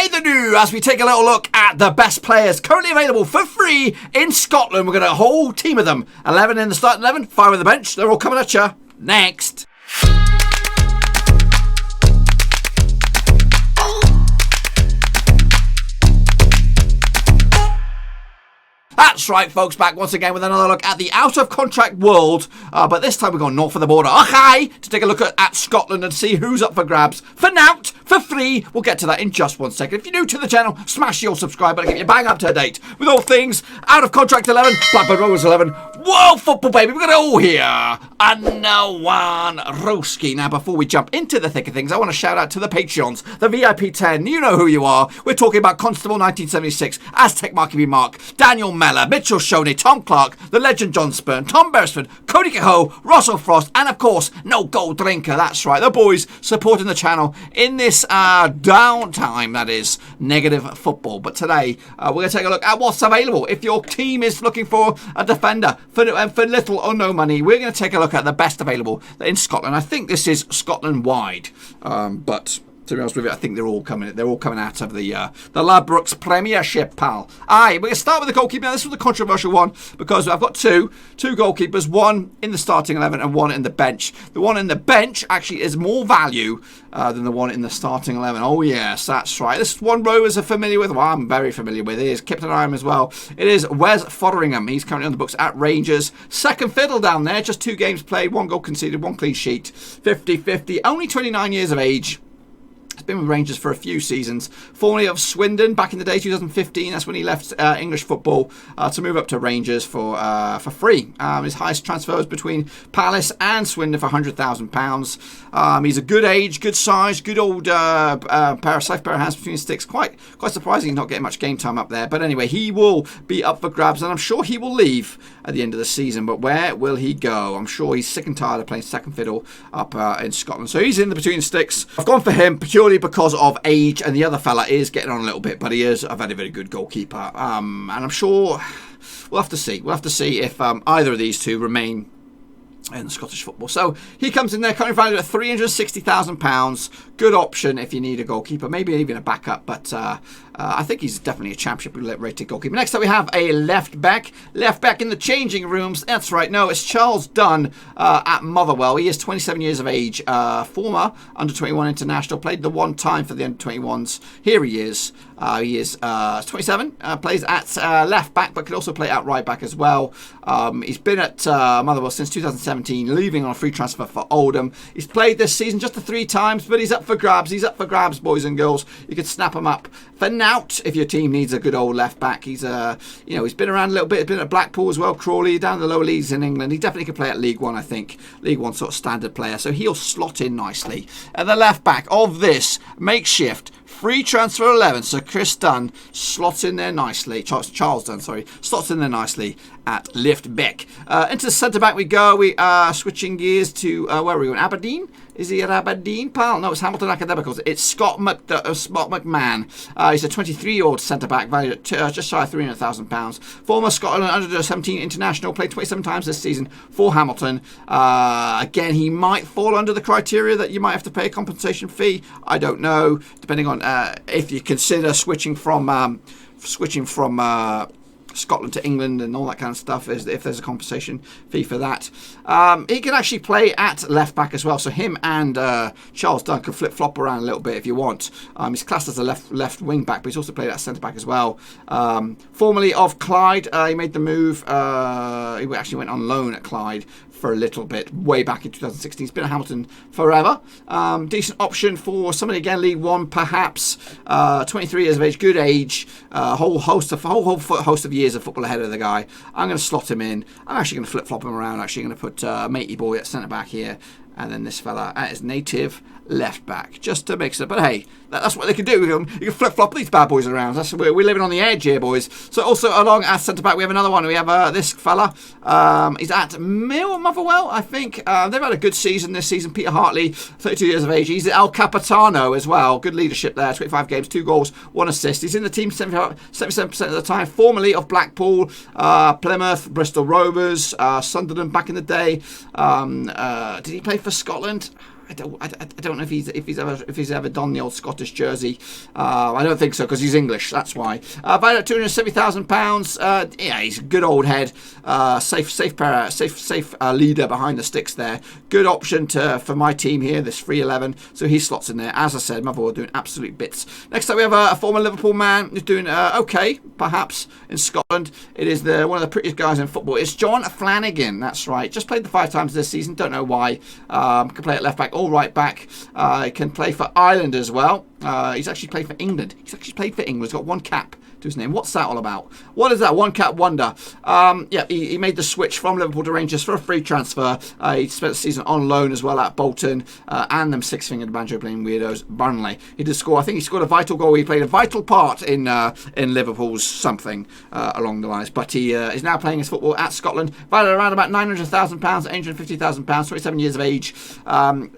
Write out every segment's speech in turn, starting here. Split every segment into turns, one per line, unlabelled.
Hey the new, as we take a little look at the best players currently available for free in Scotland. We've got a whole team of them. 11 in the starting 11, 5 on the bench. They're all coming at you next. That's right, folks, back once again with another look at the out-of-contract world. But this time we're going north of the border, okay, to take a look at Scotland and see who's up for grabs. For now, for free. We'll get to that in just 1 second. If you're new to the channel, smash your subscribe button and get you bang up to date with all things out-of-contract 11, Blackburn Rovers 11, World Football, baby. We've got it all here. And one Roski. Now, before we jump into the thick of things, I want to shout out to the Patreons, the VIP 10. You know who you are. We're talking about Constable 1976, Aztec Marky B. Mark, Daniel Mellor, Mitchell Shoney, Tom Clark, the legend John Spurn, Tom Beresford, Cody Cahoe, Russell Frost, and of course, No Gold Drinker. That's right, the boys supporting the channel in this downtime, that is, negative football. But today, we're going to take a look at what's available. If your team is looking for a defender for little or no money, we're going to take a look at the best available in Scotland. I think this is Scotland-wide, but to be honest with you, I think they're all coming out of the Ladbrokes Premiership, pal. Aye, we're going to start with the goalkeeper. Now, this was the controversial one because I've got two goalkeepers, one in the starting 11 and one in the bench. The one in the bench actually is more value than the one in the starting 11. Oh, yes, that's right. This one Rovers are familiar with. Well, I'm very familiar with. It is Kipton Iron as well. It is Wes Foderingham. He's currently on the books at Rangers. Second fiddle down there. Just 2 games played, 1 goal conceded, 1 clean sheet. 50-50. Only 29 years of age. He's been with Rangers for a few seasons. Formerly of Swindon back in the day, 2015. That's when he left English football to move up to Rangers for free. His highest transfer was between Palace and Swindon for £100,000. He's a good age, good size, good old safe pair of hands between his sticks. Quite surprising not getting much game time up there. But anyway, he will be up for grabs, and I'm sure he will leave at the end of the season. But where will he go? I'm sure he's sick and tired of playing second fiddle up in Scotland. So he's in the between the sticks. I've gone for him purely because of age, and the other fella is getting on a little bit, but he is a very, very good goalkeeper. And I'm sure we'll have to see. We'll have to see if either of these two remain in Scottish football. So he comes in there currently valued at £360,000. Good option if you need a goalkeeper, maybe even a backup, but I think he's definitely a championship rated goalkeeper. Next up we have a left back in the changing rooms. That's right, no, it's Charles Dunne at Motherwell. He is 27 years of age, former under-21 international, played the one time for the under-21s. Here he is. He is 27, plays at left back, but could also play at right back as well. He's been at Motherwell since 2017, leaving on a free transfer for Oldham. He's played this season just the 3 times, but he's up for grabs. He's up for grabs, boys and girls. You can snap him up for now if your team needs a good old left back. He's he's been around a little bit. He's been at Blackpool as well, Crawley, down in the lower leagues in England. He definitely could play at League One, I think. League One sort of standard player, so he'll slot in nicely. And the left back of this makeshift free transfer 11, so Chris Dunne slots in there nicely. Charles Dunne, sorry, slots in there nicely at left back. Into the centre back we go. We are switching gears to where are we going? Aberdeen? Is he at Aberdeen, pal? No, it's Hamilton Academicals. It's Scott McMann. He's a 23-year-old centre-back, valued at just shy of £300,000. Former Scotland under-17 international, played 27 times this season for Hamilton. Again, he might fall under the criteria that you might have to pay a compensation fee. I don't know, depending on if you consider switching from Scotland to England and all that kind of stuff, if there's a compensation fee for that. He can actually play at left back as well, so him and Charles Dunne can flip-flop around a little bit if you want. He's classed as a left wing back, but he's also played at centre back as well. Formerly of Clyde, he made the move. He actually went on loan at Clyde for a little bit way back in 2016. He's been at Hamilton forever. Decent option for somebody, again, League One perhaps. 23 years of age, good age, whole host of years of football ahead of the guy. I'm going to slot him in. I'm actually going to flip-flop him around. Actually going to put Matey Boy at centre back here, and then this fella at his native left back, just to mix it. But hey, that's what they can do. You can flip-flop these bad boys around. We're living on the edge here, boys. So also along at centre back we have another one. We have this fella. He's at Motherwell, I think. They've had a good season this season. Peter Hartley, 32 years of age. He's at El Capitano as well. Good leadership there. 25 games, 2 goals, 1 assist. He's in the team 77% of the time. Formerly of Blackpool, Plymouth, Bristol Rovers, Sunderland back in the day. Did he play for Scotland? I don't know if he's ever donned the old Scottish jersey. I don't think so, because he's English. That's why. Valued at £270,000. Yeah, he's a good old head. Safe leader behind the sticks there. Good option for my team here. This 3-11. So he slots in there. As I said, Motherwell doing absolute bits. Next up, we have a former Liverpool man who's doing okay, perhaps in Scotland. It is one of the prettiest guys in football. It's Jon Flanagan. That's right. Just played the 5 times this season. Don't know why. Can play at left back, all right back. He can play for Ireland as well. He's actually played for England. He's got 1 cap to his name. What's that all about? What is that 1 cap wonder? Yeah, he made the switch from Liverpool to Rangers for a free transfer. He spent the season on loan as well at Bolton and them 6-fingered banjo playing weirdos, Burnley. He did score. I think he scored a vital goal. He played a vital part in Liverpool's something along the lines. But he is now playing his football at Scotland. Valued around about £900,000, £850,000, 27 years of age.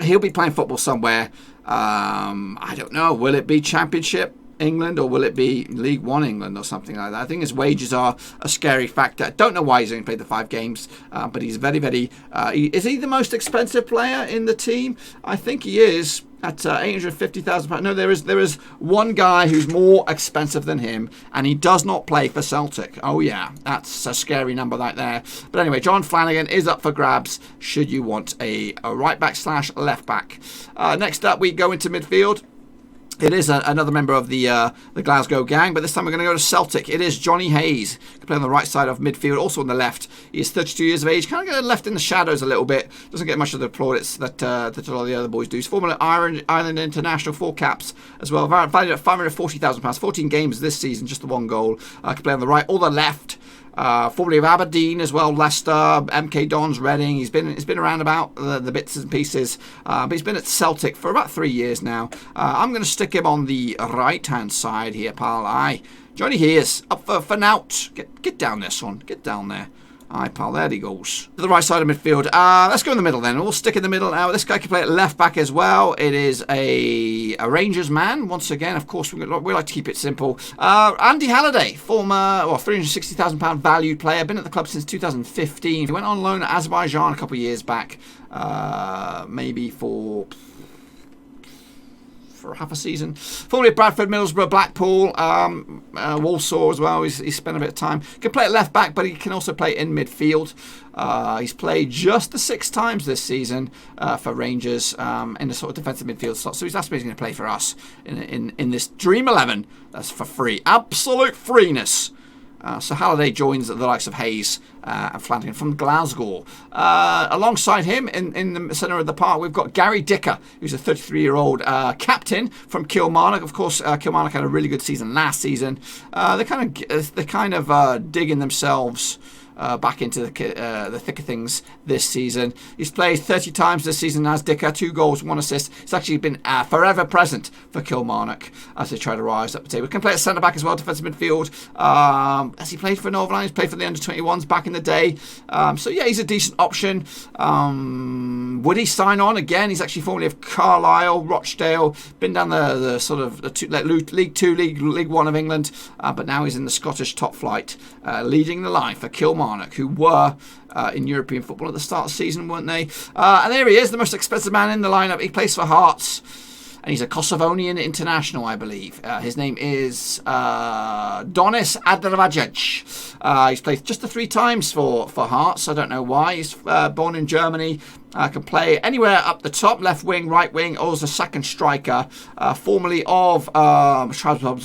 He'll be playing football somewhere. I don't know. Will it be Championship England, or will it be League One England or something like that? I think his wages are a scary factor. I don't know why he's only played the 5 games, but he's very, very... is he the most expensive player in the team? I think he is. At £850,000. No, there is one guy who's more expensive than him, and he does not play for Celtic. Oh yeah, that's a scary number right there. But anyway, Jon Flanagan is up for grabs should you want a right back / left back. Next up, we go into midfield. It is another member of the Glasgow gang, but this time we're going to go to Celtic. It is Jonny Hayes. He can play on the right side of midfield, also on the left. He is 32 years of age, kind of left in the shadows a little bit. Doesn't get much of the plaudits that a lot of the other boys do. He's former Ireland international, 4 caps as well. Valued at £540,000, 14 games this season, just the 1 goal. Can play on the right or the left. Formerly of Aberdeen as well, Leicester, MK Dons, Reading. He's been around about the bits and pieces, but he's been at Celtic for about 3 years now. I'm going to stick him on the right hand side here, pal. Aye, Jonny Hayes up for Nout. Get down there, son. Get down there. Aye, pal, there he goes. To the right side of midfield. Let's go in the middle then. We'll stick in the middle now. This guy can play at left back as well. It is a Rangers man. Once again, of course, we like to keep it simple. Andy Halliday, former £360,000 valued player. Been at the club since 2015. He went on loan at Azerbaijan a couple of years back. Maybe for half a season. Formerly at Bradford, Middlesbrough, Blackpool, Walsall as well. He's spent a bit of time. Can play at left back, but he can also play in midfield. He's played just the 6 times this season for Rangers in the sort of defensive midfield slot. So that's what he's going to play for us in this Dream 11. That's for free. Absolute freeness. So Halliday joins the likes of Hayes and Flanagan from Glasgow. Alongside him, in the centre of the park, we've got Gary Dicker, who's a 33-year-old captain from Kilmarnock. Of course, Kilmarnock had a really good season last season. They're kind of digging themselves back into the thick of things this season. He's played 30 times this season as Dicker, 2 goals, 1 assist. He's actually been forever present for Kilmarnock as they try to rise up the table. Can play at centre back as well, defensive midfield. Has he played for Northern Ireland? He's played for the under-21s back in the day. So yeah, he's a decent option. Would he sign on again? He's actually formerly of Carlisle, Rochdale, been down the sort of League 2, League 1 of England, but now he's in the Scottish top flight, leading the line for Kilmarnock, who were in European football at the start of the season, weren't they? And there he is, the most expensive man in the lineup. He plays for Hearts, and he's a Kosovonian international, I believe. His name is Donis Avdijaj. He's played just the 3 times for Hearts. I don't know why. He's born in Germany. Can play anywhere up the top, left wing, right wing, or as a second striker. Formerly of Strasbourg,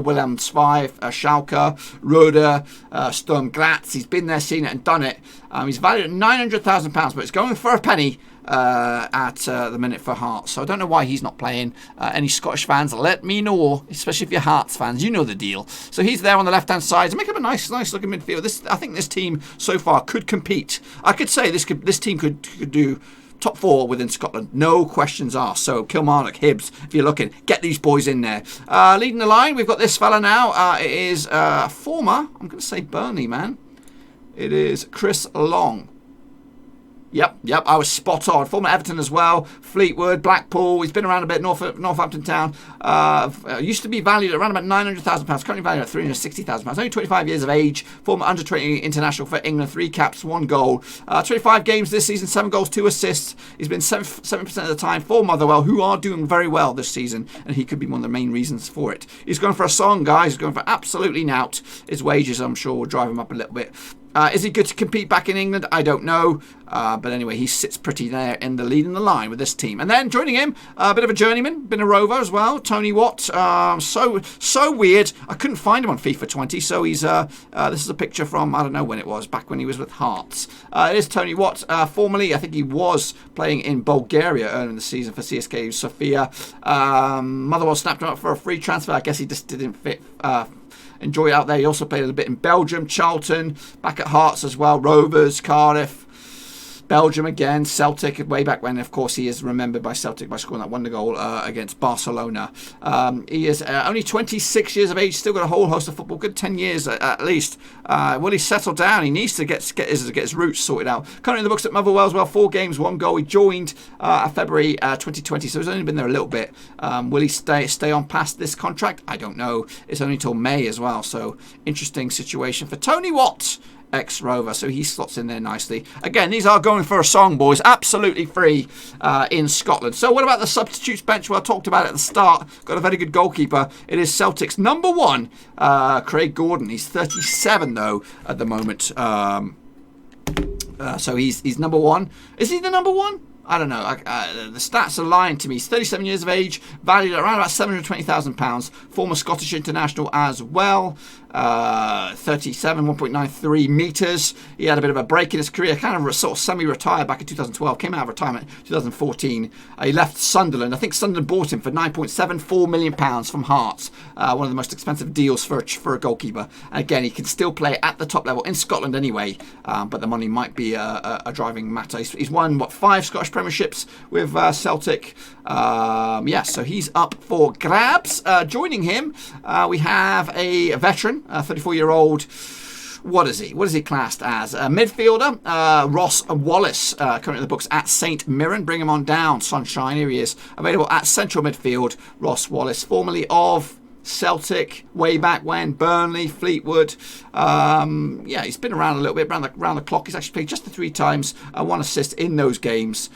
Willem II, Schalke, Roda, Sturm Graz. He's been there, seen it, and done it. He's valued at £900,000, but it's going for a penny at the minute for Hearts. So I don't know why he's not playing. Any Scottish fans, let me know, especially if you're Hearts fans. You know the deal. So he's there on the left-hand side to make up a nice looking midfield. I think this team so far could compete. I could say this team could do top 4 within Scotland, no questions asked. So Kilmarnock, Hibs, if you're looking, get these boys in there. Leading the line, we've got this fella now. It is former, I'm going to say Burnley man. It is Chris Long. Yep, I was spot on. Former Everton as well, Fleetwood, Blackpool. He's been around a bit, Northampton Town. Used to be valued at around about £900,000, currently valued at £360,000. Only 25 years of age, former under-20 international for England, 3 caps, 1 goal. 25 games this season, 7 goals, 2 assists. He's been 7% of the time for Motherwell, who are doing very well this season, and he could be one of the main reasons for it. He's going for a song, guys. He's going for absolutely nout. His wages, I'm sure, will drive him up a little bit. Is he good to compete back in England? I don't know. But anyway, he sits pretty there in the lead in the line with this team. And then joining him, a bit of a journeyman, been a rover as well, Tony Watt. So weird. I couldn't find him on FIFA 20. So he's this is a picture from, I don't know when it was, back when he was with Hearts. It is Tony Watt. Formerly, I think he was playing in Bulgaria early in the season for CSKA Sofia. Motherwell snapped him up for a free transfer. I guess he just didn't fit. Enjoy it out there. He also played a little bit in Belgium, Charlton, back at Hearts as well, Rovers, Cardiff, Belgium again, Celtic, way back when. Of course, he is remembered by Celtic by scoring that wonder goal against Barcelona. He is only 26 years of age, still got a whole host of football, good 10 years at least. Will he settle down? He needs to get his roots sorted out. Currently in the books at Motherwell as well, 4 games, 1 goal. He joined February 2020, so he's only been there a little bit. Will he stay on past this contract? I don't know. It's only till May as well, so interesting situation for Tony Watt, ex-Rover, so he slots in there nicely. Again, these are going for a song, boys. Absolutely free in Scotland. So what about the substitutes bench? Well, I talked about it at the start. Got a very good goalkeeper. It is Celtic's number 1, Craig Gordon. He's 37, though, at the moment. So he's number 1. Is he the number 1? I don't know. The stats are lying to me. He's 37 years of age, valued at around about £720,000. Former Scottish international as well. 37, 1.93 metres. He had a bit of a break in his career, kind of sort of semi-retired back in 2012. Came out of retirement in 2014. He left Sunderland. I think Sunderland bought him for £9.74 million from Hearts. One of the most expensive deals for a goalkeeper. And again, he can still play at the top level in Scotland anyway, but the money might be a driving matter. He's won, 5 Scottish Premierships with Celtic. So he's up for grabs. Joining him, we have a veteran, a 34-year-old. What is he? What is he classed as? A midfielder, Ross Wallace, currently in the books at St Mirren. Bring him on down, sunshine. Here he is, available at central midfield. Ross Wallace, formerly of Celtic, way back when, Burnley, Fleetwood. He's been around a little bit, around the clock. He's actually played just the 3 times, 1 assist in those games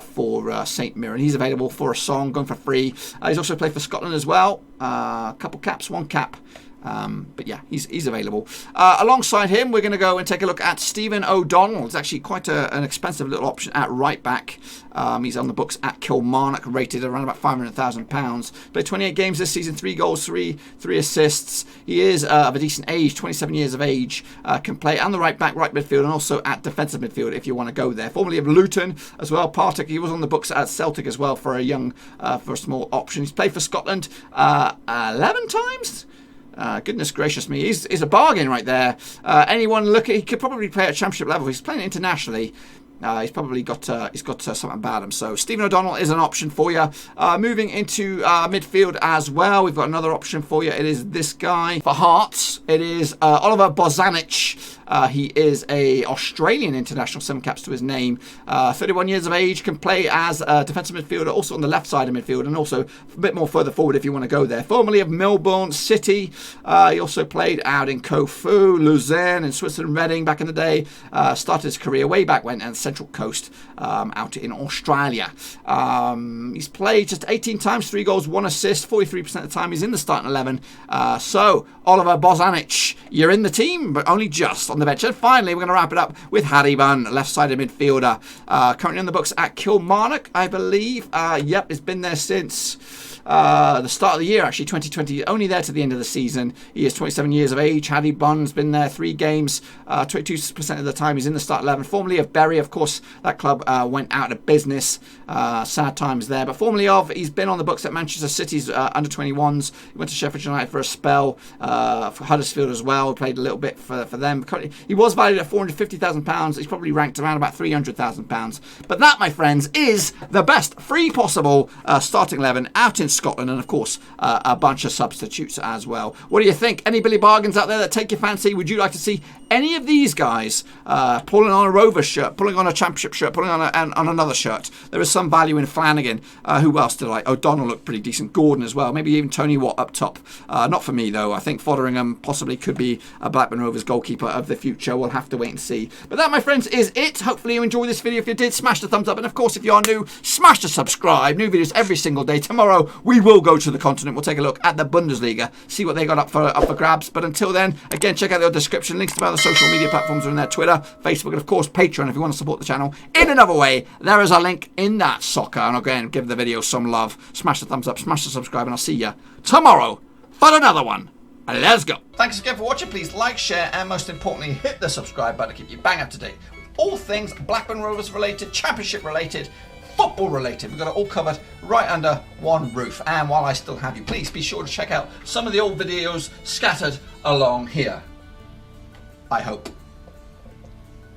for St Mirren. He's available for a song, going for free. He's also played for Scotland as well. A couple caps, 1 cap. But yeah, he's available. Alongside him, we're going to go and take a look at Stephen O'Donnell. It's actually quite an expensive little option at right back. He's on the books at Kilmarnock, rated around about £500,000. Played 28 games this season, 3 goals, 3 assists. He is of a decent age, 27 years of age. Can play on the right back, right midfield, and also at defensive midfield if you want to go there. Formerly of Luton as well. Partick, he was on the books at Celtic as well for a small option. He's played for Scotland 11 times. Goodness gracious me, he's a bargain right there. Anyone he could probably play at championship level. He's playing internationally. He's probably got something about him. So Stephen O'Donnell is an option for you. Moving into midfield as well, we've got another option for you. It is this guy for Hearts. It is Oliver Bozanic. He is a Australian international, 7 caps to his name. 31 years of age, can play as a defensive midfielder, also on the left side of midfield, and also a bit more further forward if you want to go there. Formerly of Melbourne City. He also played out in Corfu, Luzerne, and Switzerland, Reading back in the day. Started his career way back when at Central Coast out in Australia. He's played just 18 times, 3 goals, 1 assist, 43% of the time he's in the starting 11. So Oliver Bozanic, you're in the team, but only just on the bench. And finally, we're going to wrap it up with Harry Bunn, left-sided midfielder. Currently on the books at Kilmarnock, I believe. He's been there since the start of the year, actually, 2020. Only there to the end of the season. He is 27 years of age. Harry Bunn's been there 3 games. 22% of the time he's in the start 11. Formerly of Bury, of course, that club went out of business. Sad times there. But formerly of, he's been on the books at Manchester City's under-21s. He went to Sheffield United for a spell. For Huddersfield as well. Played a little bit for them. He was valued at £450,000. He's probably ranked around about £300,000. But that, my friends, is the best free possible starting 11 out in Scotland, and of course a bunch of substitutes as well. What do you think? Any Billy Bargains out there that take your fancy? Would you like to see any of these guys pulling on a Rovers shirt, pulling on a Championship shirt, pulling on another shirt? There is some value in Flanagan. Who else did I like? O'Donnell looked pretty decent. Gordon as well. Maybe even Tony Watt up top. Not for me though. I think Foderingham possibly could be a Blackburn Rovers goalkeeper of the future. We'll have to wait and see. But that, my friends, is it. Hopefully you enjoyed this video. If you did, smash the thumbs up, and of course if you are new, smash the subscribe. New videos every single day. Tomorrow we will go to the continent. We'll take a look at the Bundesliga, see what they got up for grabs. But until then, again, check out the description. Links to my other social media platforms are in there: Twitter, Facebook, and of course Patreon if you want to support the channel in another way. There is a link in that soccer. And again, give the video some love. Smash the thumbs up, smash the subscribe, and I'll see you tomorrow for another one. Let's go. Thanks again for watching. Please like, share, and most importantly, hit the subscribe button to keep you bang up to date with all things Blackburn Rovers related, Championship related, football related. We've got it all covered right under one roof. And while I still have you, please be sure to check out some of the old videos scattered along here. I hope.